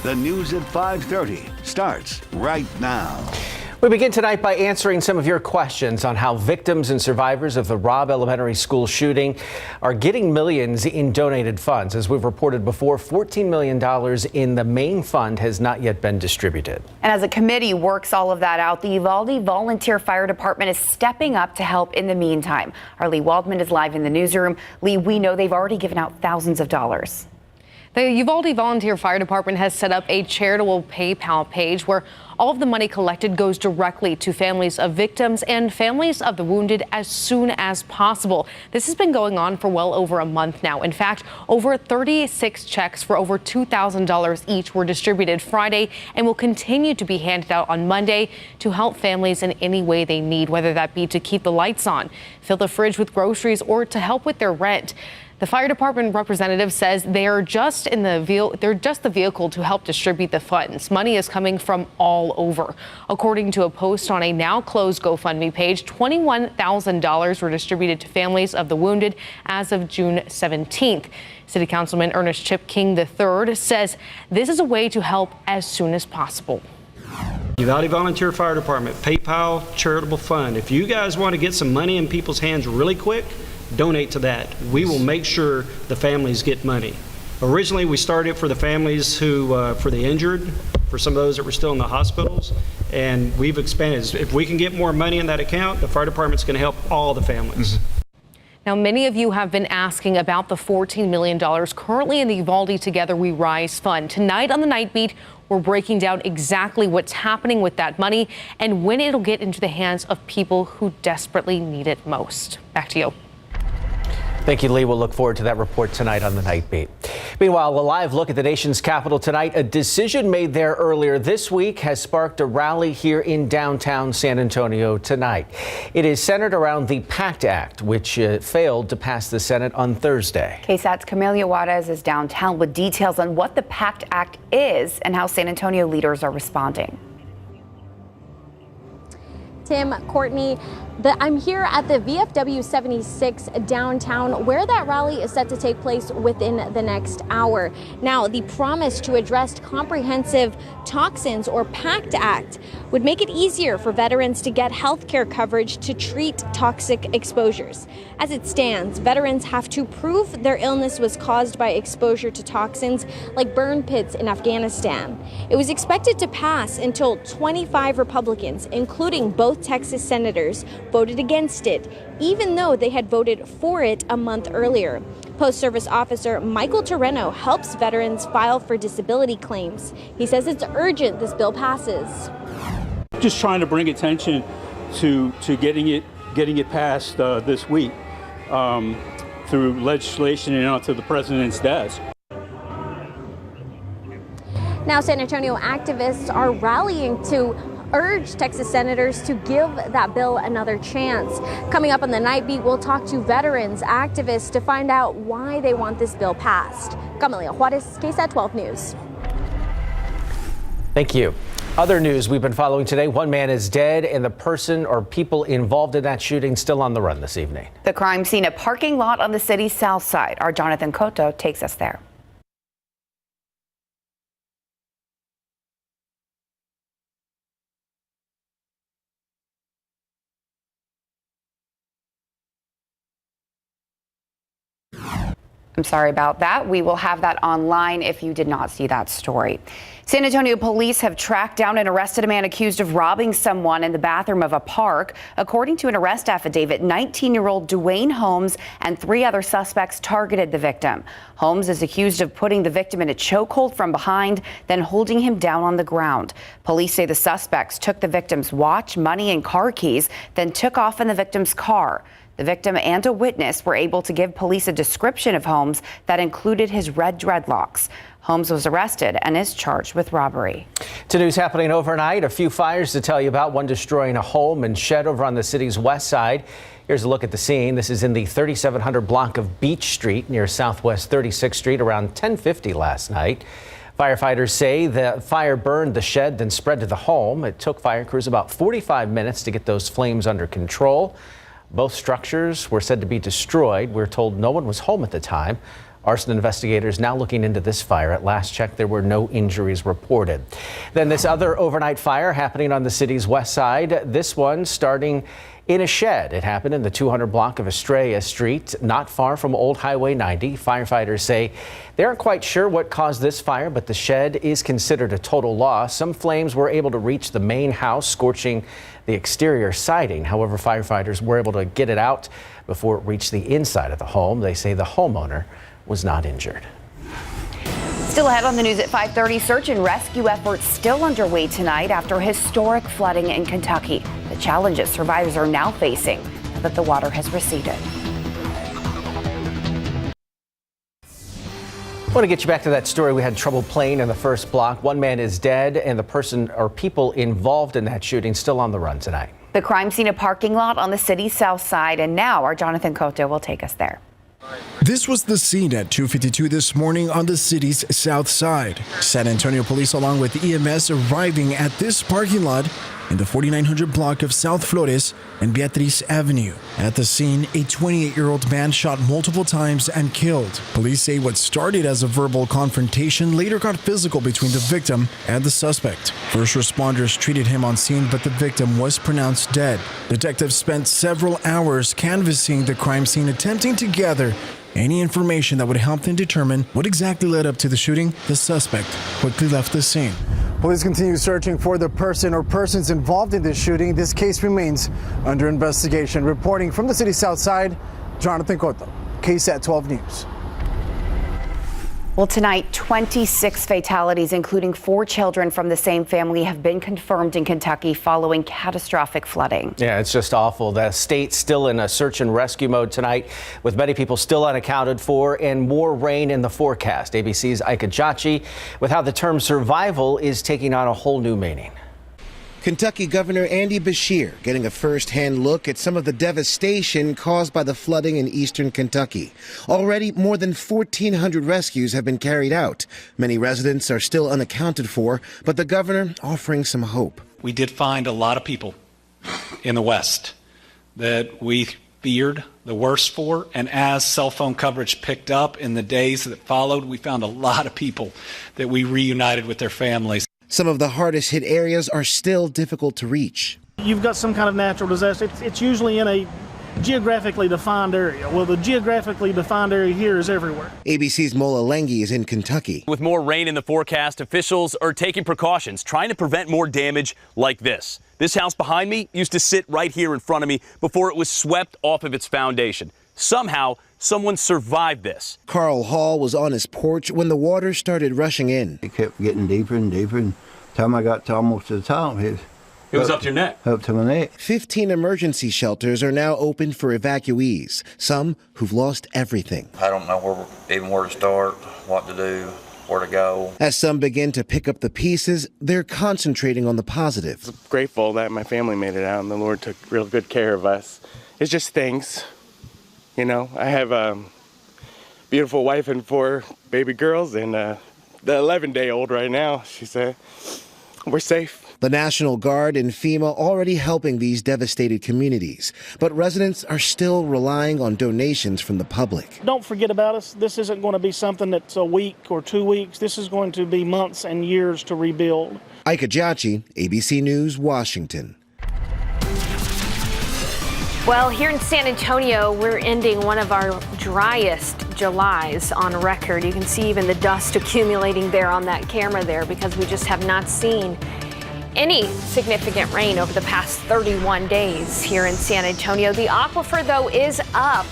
The news at 5:30 starts right now. We begin tonight by answering some of your questions on how victims and survivors of the Robb Elementary School shooting are getting millions in donated funds. As we've reported before, $14 million in the main fund has not yet been distributed. And as a committee works all of that out, the Uvalde Volunteer Fire Department is stepping up to help in the meantime. Our Lee Waldman is live in the newsroom. Lee, we know they've already given out thousands of dollars. The Uvalde Volunteer Fire Department has set up a charitable PayPal page where all of the money collected goes directly to families of victims and families of the wounded as soon as possible. This has been going on for well over a month now. In fact, over 36 checks for over $2,000 each were distributed Friday and will continue to be handed out on Monday to help families in any way they need, whether that be to keep the lights on, fill the fridge with groceries, or to help with their rent. The fire department representative says they're just the vehicle to help distribute the funds. Money is coming from all over. According to a post on a now closed GoFundMe page, $21,000 were distributed to families of the wounded as of June 17th. City Councilman Ernest Chip King III says this is a way to help as soon as possible. Uvalde Volunteer Fire Department, PayPal Charitable Fund. If you guys want to get some money in people's hands really quick, donate to that. We will make sure the families get money. Originally, we started for the families who, for the injured, for some of those that were still in the hospitals, and we've expanded. If we can get more money in that account, the fire department's going to help all the families. Now, many of you have been asking about the $14 million currently in the Uvalde Together We Rise Fund. Tonight on the Night Beat, we're breaking down exactly what's happening with that money and when it'll get into the hands of people who desperately need it most. Back to you. Thank you, Lee. We'll look forward to that report tonight on the Night Beat. Meanwhile, a live look at the nation's capital tonight. A decision made there earlier this week has sparked a rally here in downtown San Antonio tonight. It is centered around the PACT Act, which failed to pass the Senate on Thursday. KSAT's Camelia Juarez is downtown with details on what the PACT Act is and how San Antonio leaders are responding. Tim, Courtney, I'm here at the VFW 76 downtown, where that rally is set to take place within the next hour. Now, the promise to address comprehensive toxins, or PACT Act, would make it easier for veterans to get health care coverage to treat toxic exposures. As it stands, veterans have to prove their illness was caused by exposure to toxins like burn pits in Afghanistan. It was expected to pass until 25 Republicans, including both Texas senators, voted against it, even though they had voted for it a month earlier. Post-service officer Michael Terreno helps veterans file for disability claims. He says it's urgent this bill passes. Just trying to bring attention to getting it passed this week through legislation and onto the president's desk. Now, San Antonio activists are rallying to urge Texas senators to give that bill another chance. Coming up on the Night Beat, we'll talk to veterans, activists to find out why they want this bill passed. Camelia Juarez, KSAT 12 News. Thank you. Other news we've been following today: one man is dead and the person or people involved in that shooting still on the run this evening. The crime scene, a parking lot on the city's south side. Our Jonathan Cotto takes us there. I'm sorry about that. We will have that online if you did not see that story. San Antonio police have tracked down and arrested a man accused of robbing someone in the bathroom of a park. According to an arrest affidavit, 19-year-old Dwayne Holmes and 3 other suspects targeted the victim. Holmes is accused of putting the victim in a chokehold from behind, then holding him down on the ground. Police say the suspects took the victim's watch, money, and car keys, then took off in the victim's car. The victim and a witness were able to give police a description of Holmes that included his red dreadlocks. Holmes was arrested and is charged with robbery. To news happening overnight, a few fires to tell you about, one destroying a home and shed over on the city's west side. Here's a look at the scene. This is in the 3700 block of Beach Street near Southwest 36th Street around 10:50 last night. Firefighters say the fire burned the shed, then spread to the home. It took fire crews about 45 minutes to get those flames under control. Both structures were said to be destroyed. We're told no one was home at the time. Arson investigators now looking into this fire. At last check, there were no injuries reported. Then this other overnight fire happening on the city's west side. This one starting in a shed. It happened in the 200 block of Estrella Street, not far from Old Highway 90. Firefighters say they aren't quite sure what caused this fire, but the shed is considered a total loss. Some flames were able to reach the main house, scorching the exterior siding. However, firefighters were able to get it out before it reached the inside of the home. They say the homeowner was not injured. Still ahead on the news at 5:30, search and rescue efforts still underway tonight after historic flooding in Kentucky. The challenges survivors are now facing now that the water has receded. I want to get you back to that story we had trouble playing in the first block. One man is dead, and the person or people involved in that shooting still on the run tonight. The crime scene, a parking lot on the city's south side, and now our Jonathan Cotto will take us there. This was the scene at 2:52 this morning on the city's south side. San Antonio police along with EMS arriving at this parking lot in the 4900 block of South Flores and Beatriz Avenue. At the scene, a 28-year-old man shot multiple times and killed. Police say what started as a verbal confrontation later got physical between the victim and the suspect. First responders treated him on scene, but the victim was pronounced dead. Detectives spent several hours canvassing the crime scene, attempting to gather any information that would help them determine what exactly led up to the shooting. The suspect quickly left the scene. Police continue searching for the person or persons involved in this shooting. This case remains under investigation. Reporting from the city's south side, Jonathan Cotto, KSAT 12 News. Well, tonight, 26 fatalities, including 4 children from the same family, have been confirmed in Kentucky following catastrophic flooding. Yeah, it's just awful. The state's still in a search and rescue mode tonight, with many people still unaccounted for and more rain in the forecast. ABC's Evacuees with how the term survival is taking on a whole new meaning. Kentucky Governor Andy Beshear getting a first-hand look at some of the devastation caused by the flooding in eastern Kentucky. Already, more than 1,400 rescues have been carried out. Many residents are still unaccounted for, but the governor offering some hope. We did find a lot of people in the West that we feared the worst for, and as cell phone coverage picked up in the days that followed, we found a lot of people that we reunited with their families. Some of the hardest hit areas are still difficult to reach. You've got some kind of natural disaster. It's usually in a geographically defined area. Well, the geographically defined area here is everywhere. ABC's Mola Lengi is in Kentucky. With more rain in the forecast, officials are taking precautions, trying to prevent more damage like this. This house behind me used to sit right here in front of me before it was swept off of its foundation. Somehow, someone survived this. Carl Hall was on his porch when the water started rushing in. It kept getting deeper and deeper, and time I got to almost to the top, it was up to your neck. Up to my neck. 15 emergency shelters are now open for evacuees, some who've lost everything. I don't know where to start, what to do, where to go. As some begin to pick up the pieces, they're concentrating on the positive. I'm grateful that my family made it out and the Lord took real good care of us. It's just things. You know, I have a beautiful wife and 4 baby girls and the 11-day-old right now. She said, we're safe. The National Guard and FEMA already helping these devastated communities, but residents are still relying on donations from the public. Don't forget about us. This isn't going to be something that's a week or 2 weeks. This is going to be months and years to rebuild. Evacuees, ABC News, Washington. Well, here in San Antonio, we're ending one of our driest Julys on record. You can see even the dust accumulating there on that camera there because we just have not seen any significant rain over the past 31 days here in San Antonio. The aquifer, though, is up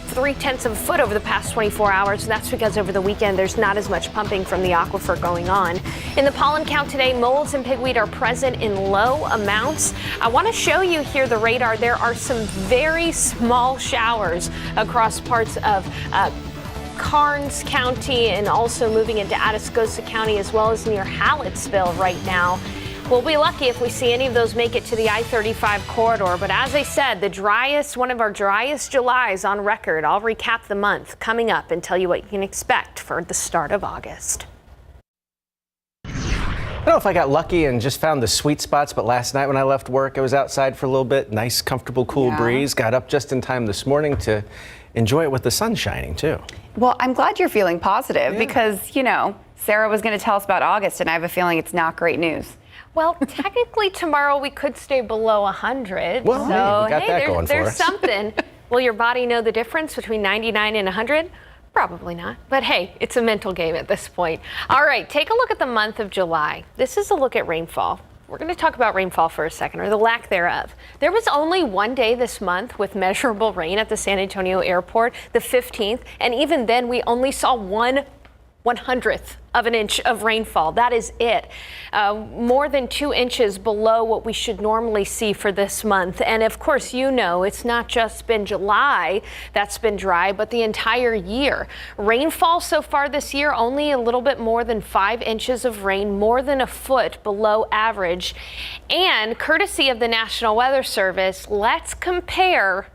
0.3 of a foot over the past 24 hours. And that's because over the weekend, there's not as much pumping from the aquifer going on. In the pollen count today, molds and pigweed are present in low amounts. I want to show you here the radar. There are some very small showers across parts of Karnes County and also moving into Atascosa County as well as near Hallettsville right now. We'll be lucky if we see any of those make it to the I-35 corridor. But as I said, one of our driest Julys on record. I'll recap the month coming up and tell you what you can expect for the start of August. I don't know if I got lucky and just found the sweet spots, but last night when I left work, I was outside for a little bit. Nice, comfortable, cool breeze. Got up just in time this morning to enjoy it with the sun shining too. Well, I'm glad you're feeling positive because, you know, Sarah was going to tell us about August, and I have a feeling it's not great news. Well, technically tomorrow we could stay below 100. Well, so, we got that going for there's us. something. Will your body know the difference between 99 and 100? Probably not. But hey, it's a mental game at this point. All right, take a look at the month of July. This is a look at rainfall. We're going to talk about rainfall for a second, or the lack thereof. There was only one day this month with measurable rain at the San Antonio airport, the 15th, and even then we only saw 1/100th of an inch of rainfall. That is it. More than 2 inches below what we should normally see for this month. And of course, you know, it's not just been July that's been dry, but the entire year. Rainfall so far this year, only a little bit more than 5 inches of rain, more than a foot below average. And courtesy of the National Weather Service, let's compare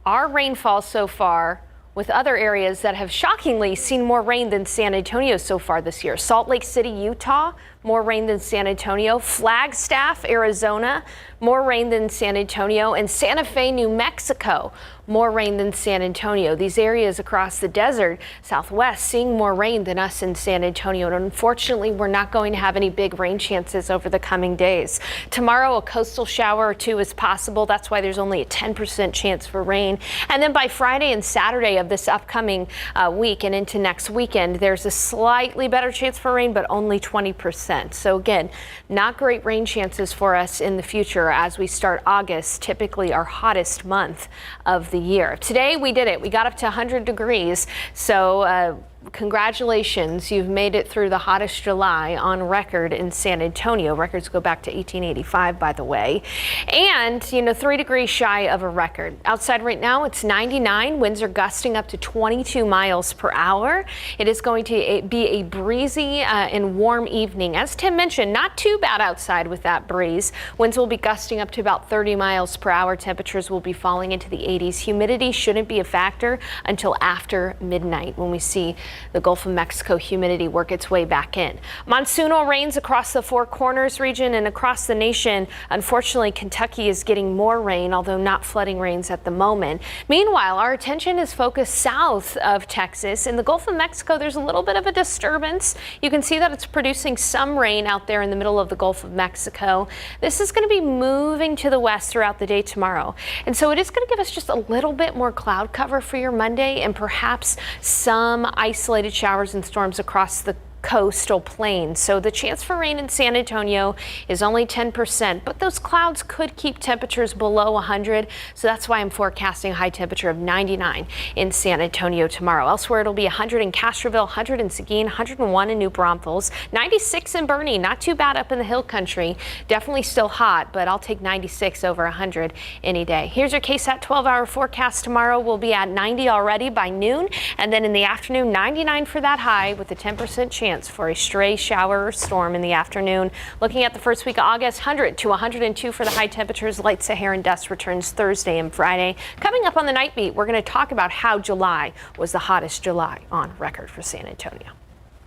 our rainfall so far with other areas that have shockingly seen more rain than San Antonio so far this year. Salt Lake City, Utah, more rain than San Antonio. Flagstaff, Arizona, more rain than San Antonio. And Santa Fe, New Mexico, more rain than San Antonio. These areas across the desert Southwest seeing more rain than us in San Antonio. And unfortunately, we're not going to have any big rain chances over the coming days. Tomorrow, a coastal shower or two is possible. That's why there's only a 10% chance for rain. And then by Friday and Saturday of this upcoming week and into next weekend, there's a slightly better chance for rain, but only 20%. So again, not great rain chances for us in the future as we start August, typically our hottest month of the year. Today we did it. We got up to 100 degrees. So congratulations, you've made it through the hottest July on record in San Antonio. Records go back to 1885, by the way. And, you know, 3 degrees shy of a record. Outside right now, it's 99. Winds are gusting up to 22 miles per hour. It is going to be a breezy and warm evening. As Tim mentioned, not too bad outside with that breeze. Winds will be gusting up to about 30 miles per hour. Temperatures will be falling into the 80s. Humidity shouldn't be a factor until after midnight when we see the Gulf of Mexico humidity work its way back in. Monsoonal rains across the Four Corners region and across the nation. Unfortunately, Kentucky is getting more rain, although not flooding rains at the moment. Meanwhile, our attention is focused south of Texas. In the Gulf of Mexico, there's a little bit of a disturbance. You can see that it's producing some rain out there in the middle of the Gulf of Mexico. This is going to be moving to the west throughout the day tomorrow. And so it is going to give us just a little bit more cloud cover for your Monday and perhaps some isolated showers and storms across the coastal plain. So the chance for rain in San Antonio is only 10%, but those clouds could keep temperatures below 100. So that's why I'm forecasting a high temperature of 99 in San Antonio tomorrow. Elsewhere, it'll be 100 in Castroville, 100 in Seguin, 101 in New Braunfels, 96 in Boerne. Not too bad up in the hill country. Definitely still hot, but I'll take 96 over 100 any day. Here's your KSAT 12-hour forecast. Tomorrow we'll be at 90 already by noon, and then in the afternoon, 99 for that high with a 10% chance for a stray shower or storm in the afternoon. Looking at the first week of August, 100 to 102 for the high temperatures. Light Saharan dust returns Thursday and Friday. Coming up on the Night Beat, we're going to talk about how July was the hottest July on record for San Antonio.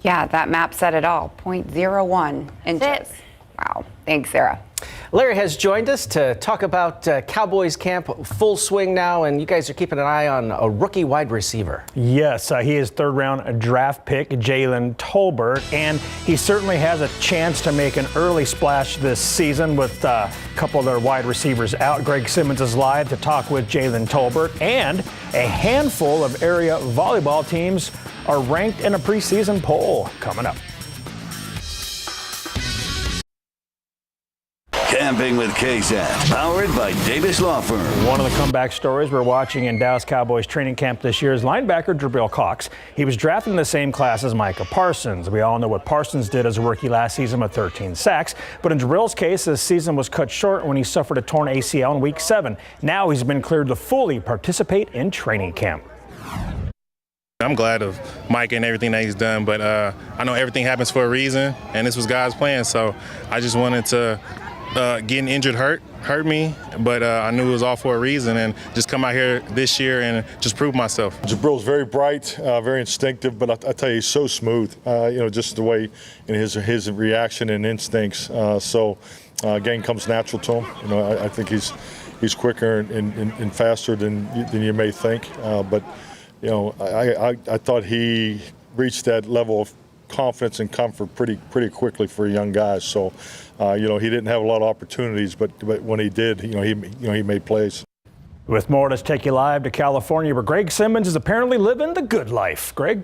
Yeah, that map said it all. 0.01 inches. Wow. Thanks, Sarah. Larry has joined us to talk about Cowboys camp, full swing now, and you guys are keeping an eye on a rookie wide receiver. Yes, he is third-round draft pick, Jalen Tolbert, and he certainly has a chance to make an early splash this season with a couple of their wide receivers out. Greg Simmons is live to talk with Jalen Tolbert, and a handful of area volleyball teams are ranked in a preseason poll coming up. Camping with KSAT, powered by Davis Law Firm. One of the comeback stories we're watching in Dallas Cowboys training camp this year is linebacker Jabril Cox. He was drafted in the same class as Micah Parsons. We all know what Parsons did as a rookie last season with 13 sacks. But in Jabril's case, his season was cut short when he suffered a torn ACL in Week 7. Now he's been cleared to fully participate in training camp. I'm glad of Mike and everything that he's done, but I know everything happens for a reason, and this was God's plan. So I just wanted to getting injured hurt me, but I knew it was all for a reason, and just come out here this year and just prove myself. Jabril's very bright, very instinctive, but I tell you, he's so smooth. Just the way in his reaction and instincts. Game comes natural to him. I think he's quicker and faster than you may think. But you know, I thought he reached that level of confidence and comfort pretty quickly for a young guy. So, you know, he didn't have a lot of opportunities, but when he did, he made plays. With more, let's take you live to California, where Greg Simmons is apparently living the good life. Greg?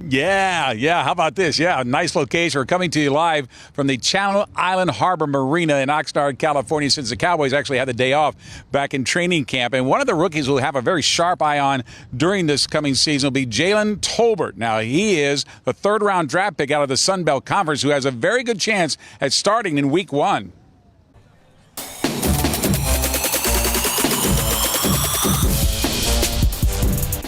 Yeah. How about this? Yeah, a nice location. We're coming to you live from the Channel Island Harbor Marina in Oxnard, California, since the Cowboys actually had the day off back in training camp. And one of the rookies we'll have a very sharp eye on during this coming season will be Jabril Cox. Now, he is the third-round draft pick out of the Sun Belt Conference who has a very good chance at starting in Week 1.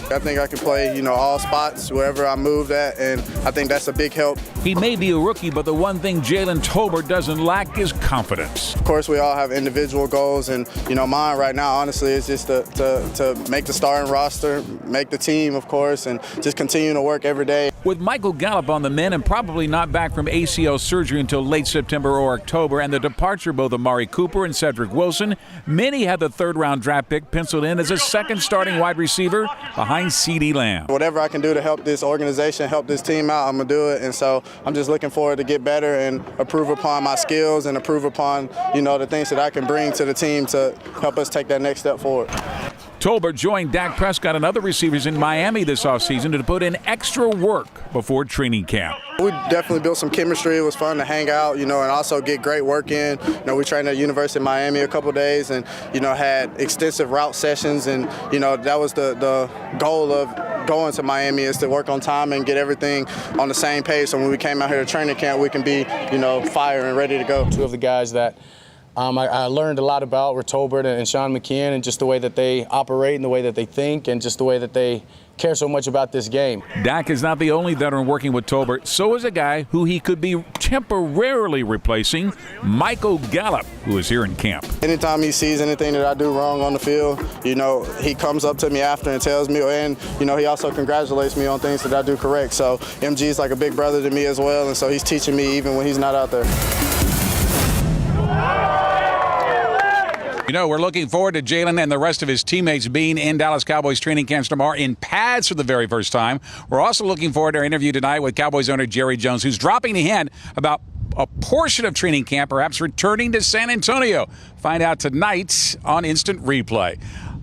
I think I can play, all spots, wherever I moved at, and I think that's a big help. He may be a rookie, but the one thing Jabril Cox doesn't lack is confidence. Of course, we all have individual goals, and, mine right now, honestly, is just to make the starting roster, make the team, of course, and just continue to work every day. With Michael Gallup on the mend and probably not back from ACL surgery until late September or October, and the departure of both Amari Cooper and Cedric Wilson, many have the third-round draft pick penciled in as a second starting wide receiver behind CeeDee Lamb. Whatever I can do to help this organization, help this team out, I'm going to do it. And so I'm just looking forward to get better and improve upon my skills and improve upon, the things that I can bring to the team to help us take that next step forward. Tolbert joined Dak Prescott and other receivers in Miami this offseason to put in extra work before training camp. We definitely built some chemistry. It was fun to hang out, and also get great work in. We trained at University of Miami a couple days and, had extensive route sessions. And, that was the goal of going to Miami, is to work on time and get everything on the same page. So when we came out here to training camp, we can be, fire and ready to go. Two of the guys that I learned a lot about were Tolbert and Sean McKeon, and just the way that they operate and the way that they think and just the way that they care so much about this game. Dak is not the only veteran working with Tolbert. So is a guy who he could be temporarily replacing, Michael Gallup, who is here in camp. Anytime he sees anything that I do wrong on the field, he comes up to me after and tells me, and, he also congratulates me on things that I do correct. So MG is like a big brother to me as well, and so he's teaching me even when he's not out there. We're looking forward to Jabril and the rest of his teammates being in Dallas Cowboys training camps tomorrow in pads for the very first time. We're also looking forward to our interview tonight with Cowboys owner Jerry Jones, who's dropping a hint about a portion of training camp perhaps returning to San Antonio. Find out tonight on Instant Replay.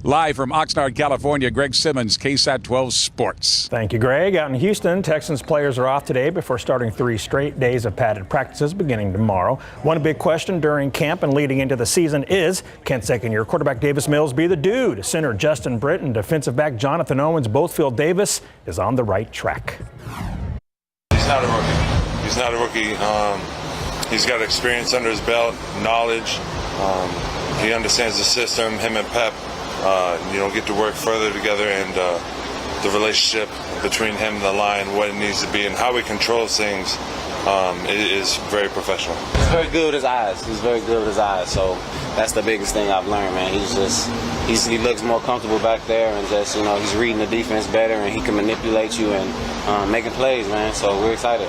Live from Oxnard, California, Greg Simmons, KSAT 12 Sports. Thank you, Greg. Out in Houston, Texans players are off today before starting 3 straight days of padded practices beginning tomorrow. One big question during camp and leading into the season is, can second-year quarterback Davis Mills be the dude? Center Justin Britt and defensive back Jonathan Owens both feel Davis is on the right track. He's not a rookie. He's not a rookie. He's got experience under his belt, knowledge. He understands the system, him and Pep. Get to work further together, and the relationship between him and the line, what it needs to be, and how he controls things is very professional. He's very good with his eyes. He's very good with his eyes. So that's the biggest thing I've learned, man. He looks more comfortable back there, and just he's reading the defense better, and he can manipulate you and making plays, man. So we're excited.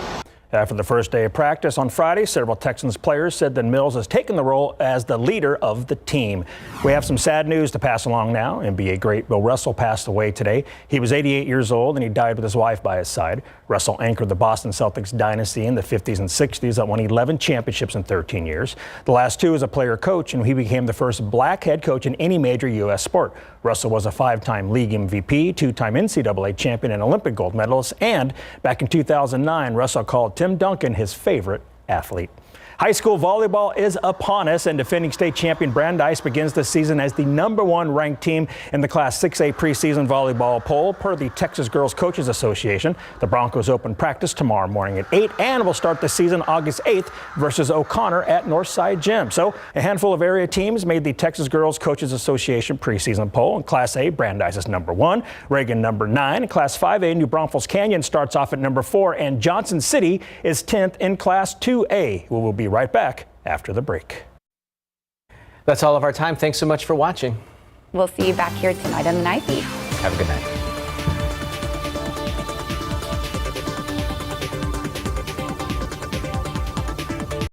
After the first day of practice on Friday, several Texans players said that Mills has taken the role as the leader of the team. We have some sad news to pass along now. NBA great Bill Russell passed away today. He was 88 years old, and he died with his wife by his side. Russell anchored the Boston Celtics dynasty in the 50s and 60s that won 11 championships in 13 years. The last 2 as a player-coach, and he became the first black head coach in any major U.S. sport. Russell was a 5-time league MVP, 2-time NCAA champion and Olympic gold medalist, and back in 2009, Russell called Tim Duncan his favorite athlete. High school volleyball is upon us, and defending state champion Brandeis begins the season as the #1 ranked team in the Class 6A preseason volleyball poll per the Texas Girls Coaches Association. The Broncos open practice tomorrow morning at 8 and will start the season August 8th versus O'Connor at Northside Gym. So a handful of area teams made the Texas Girls Coaches Association preseason poll. In Class A, Brandeis is #1, Reagan #9. In Class 5A, New Braunfels Canyon starts off at #4, and Johnson City is 10th in Class 2A. We will be right back after the break. That's all of our time. Thanks so much for watching. We'll see you back here tonight on the Night Beat. Have a good night.